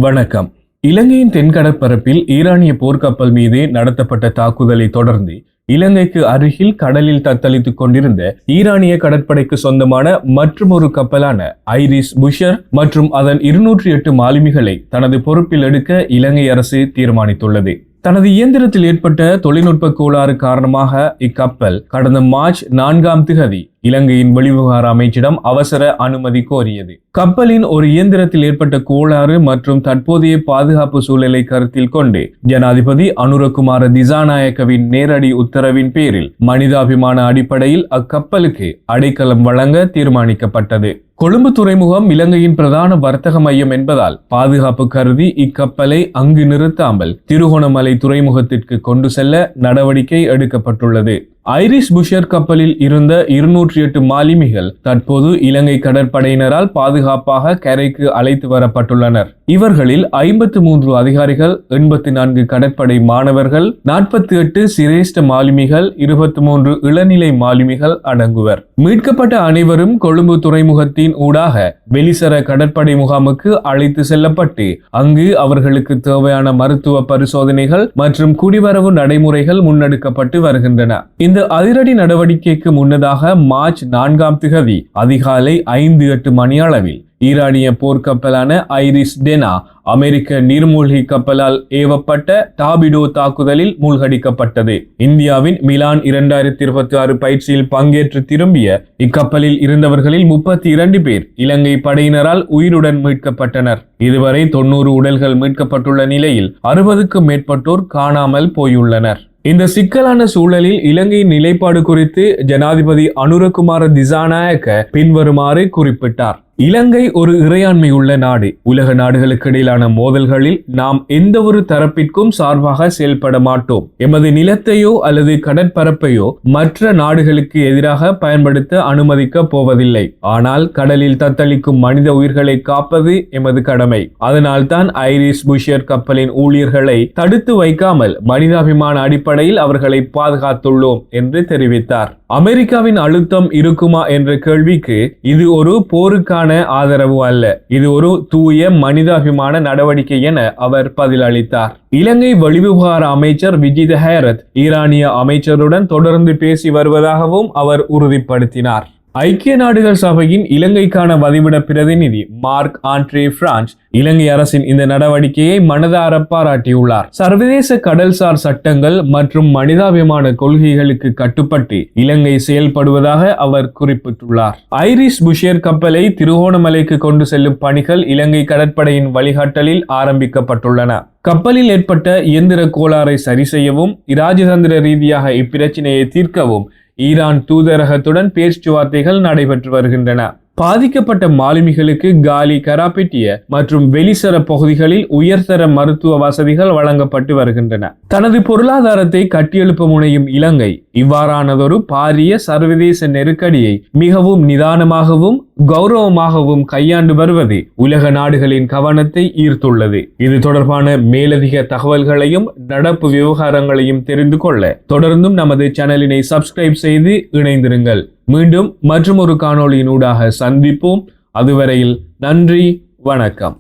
வணக்கம். இலங்கையின் தென்கடற்பரப்பில் ஈரானிய போர்க்கப்பல் மீது நடத்தப்பட்ட தாக்குதலை தொடர்ந்து இலங்கைக்கு அருகில் கடலில் தத்தளித்துக் கொண்டிருந்த ஈரானிய கடற்படைக்கு சொந்தமான மற்றொரு கப்பலான ஐரிஸ் புஷர் மற்றும் அதன் 208 மாலுமிகளை தனது பொறுப்பில் எடுக்க இலங்கை அரசு தீர்மானித்துள்ளது. தனது இயந்திரத்தில் ஏற்பட்ட தொழில்நுட்ப கோளாறு காரணமாக இக்கப்பல் கடந்த மார்ச் 4 இலங்கையின் வெளிவிவகார அமைச்சிடம் அவசர அனுமதி கோரியது. கப்பலின் ஒரு இயந்திரத்தில் ஏற்பட்ட கோளாறு மற்றும் தற்போதைய பாதுகாப்பு சூழலை கருத்தில் கொண்டு ஜனாதிபதி அனுரகுமார திசாநாயக்கவின் நேரடி உத்தரவின் பேரில் மனிதாபிமான அடிப்படையில் அக்கப்பலுக்கு அடைக்கலம் வழங்க தீர்மானிக்கப்பட்டது. கொழும்பு துறைமுகம் இலங்கையின் பிரதான வர்த்தக மையம் என்பதால் பாதுகாப்பு கருதி இக்கப்பலை அங்கு நிறுத்தாமல் திருகோணமலை துறைமுகத்திற்கு கொண்டு செல்ல நடவடிக்கை எடுக்கப்பட்டுள்ளது. ஐரிஸ் புஷர் கப்பலில் இருந்த 208 மாலுமிகள் தற்போது இலங்கை கடற்படையினரால் பாதுகாப்பாக கரைக்கு அழைத்து வரப்பட்டுள்ளனர். இவர்களில் 53 அதிகாரிகள், 84 கடற்படை மாணவர்கள், 48 சிரேஷ்ட மாலுமிகள், 23 இளநிலை மாலுமிகள் அடங்குவர். மீட்கப்பட்ட அனைவரும் கொழும்பு துறைமுகத்தின் ஊடாக வெளிசர கடற்படை முகாமுக்கு அழைத்து செல்லப்பட்டு அங்கு அவர்களுக்கு தேவையான மருத்துவ பரிசோதனைகள் மற்றும் குடிவரவு நடைமுறைகள் முன்னெடுக்கப்பட்டு வருகின்றன. இந்த அதிரடி நடவடிக்கைக்கு முன்னதாக மார்ச் 4 அதிகாலை 5-8 மணி அளவில் ஈரானிய போர்க்கப்பலான ஐரிஸ் டெனா அமெரிக்க நீர்மூழ்கி கப்பலால் ஏவப்பட்ட டாபிடோ தாக்குதலில் மூழ்கடிக்கப்பட்டது. இந்தியாவின் மிலான் 2026 பயிற்சியில் பங்கேற்று திரும்பிய இக்கப்பலில் இருந்தவர்களில் 32 பேர் இலங்கை படையினரால் உயிருடன் மீட்கப்பட்டனர். இதுவரை 90 உடல்கள் மீட்கப்பட்டுள்ள நிலையில் 60க்கும் மேற்பட்டோர் காணாமல் போயுள்ளனர். இந்த சிக்கலான சூழலில் இலங்கையின் நிலைப்பாடு குறித்து ஜனாதிபதி அனுரகுமார திசாநாயக்க பின்வருமாறு குறிப்பிட்டார். இலங்கை ஒரு இறையாண்மை உள்ள நாடு. உலக நாடுகளுக்கு இடையிலான மோதல்களில் நாம் எந்த ஒரு தரப்பிற்கும் சார்பாக செயல்பட மாட்டோம். எமது நிலத்தையோ அல்லது கடற்பரப்பையோ மற்ற நாடுகளுக்கு எதிராக பயன்படுத்த அனுமதிக்க போவதில்லை. ஆனால் கடலில் தத்தளிக்கும் மனித உயிர்களை காப்பது எமது கடமை. அதனால்தான் ஐரிஸ் புஷர் கப்பலின் ஊழியர்களை தடுத்து வைக்காமல் மனிதாபிமான அடிப்படையில் அவர்களை பாதுகாத்துள்ளோம் என்று தெரிவித்தார். அமெரிக்காவின் அழுத்தம் இருக்குமா என்ற கேள்விக்கு இது ஒரு போருக்கான ஆதரவு அல்ல, இது ஒரு தூய மனிதாபிமான நடவடிக்கை என அவர் பதிலளித்தார். இலங்கை வெளிவிவகார அமைச்சர் விஜித ஹேரத் ஈரானிய அமைச்சருடன் தொடர்ந்து பேசி வருவதாகவும் அவர் உறுதிப்படுத்தினார். ஐக்கிய நாடுகள் சபையின் இலங்கைக்கான வதிவிட பிரதிநிதி மார்க் ஆண்ட்ரே பிரான்ஸ் இலங்கை அரசின் இந்த நடவடிக்கையை மனதார பாராட்டியுள்ளார். சர்வதேச கடல்சார் சட்டங்கள் மற்றும் மனிதாபிமான கொள்கைகளுக்கு கட்டுப்பட்டு இலங்கை செயல்படுவதாக அவர் குறிப்பிட்டுள்ளார். ஐரிஸ் புஷர் கப்பலை திருகோணமலைக்கு கொண்டு செல்லும் பணிகள் இலங்கை கடற்படையின் வழிகாட்டலில் ஆரம்பிக்கப்பட்டுள்ளன. கப்பலில் ஏற்பட்ட இயந்திர கோளாறை சரி செய்யவும் இராஜதந்திர ரீதியாக இப்பிரச்சனையை தீர்க்கவும் ஈரான் தூதரகத்துடன் பேச்சுவார்த்தைகள் நடைபெற்று வருகின்றன. பாதிக்கப்பட்ட மாலுமிகளுக்கு காலி, கராபிட்டிய மற்றும் வெளிசர பகுதிகளில் உயர்தர மருத்துவ வசதிகள் வழங்கப்பட்டு வருகின்றன. தனது பொருளாதாரத்தை கட்டியெழுப்ப முனையும் இலங்கை இவ்வாறானதொரு பாரிய சர்வதேச நெருக்கடியை மிகவும் நிதானமாகவும் கௌரவமாகவும் கையாண்டு வருவது உலக நாடுகளின் கவனத்தை ஈர்த்துள்ளது. இது தொடர்பான மேலதிக தகவல்களையும் நடப்பு விவகாரங்களையும் தெரிந்து கொள்ள தொடர்ந்தும் நமது சேனலினை சப்ஸ்கிரைப் செய்து இணைந்திருங்கள். மீண்டும் மற்றொரு காணொளியினூடாக சந்திப்போம். அதுவரையில் நன்றி, வணக்கம்.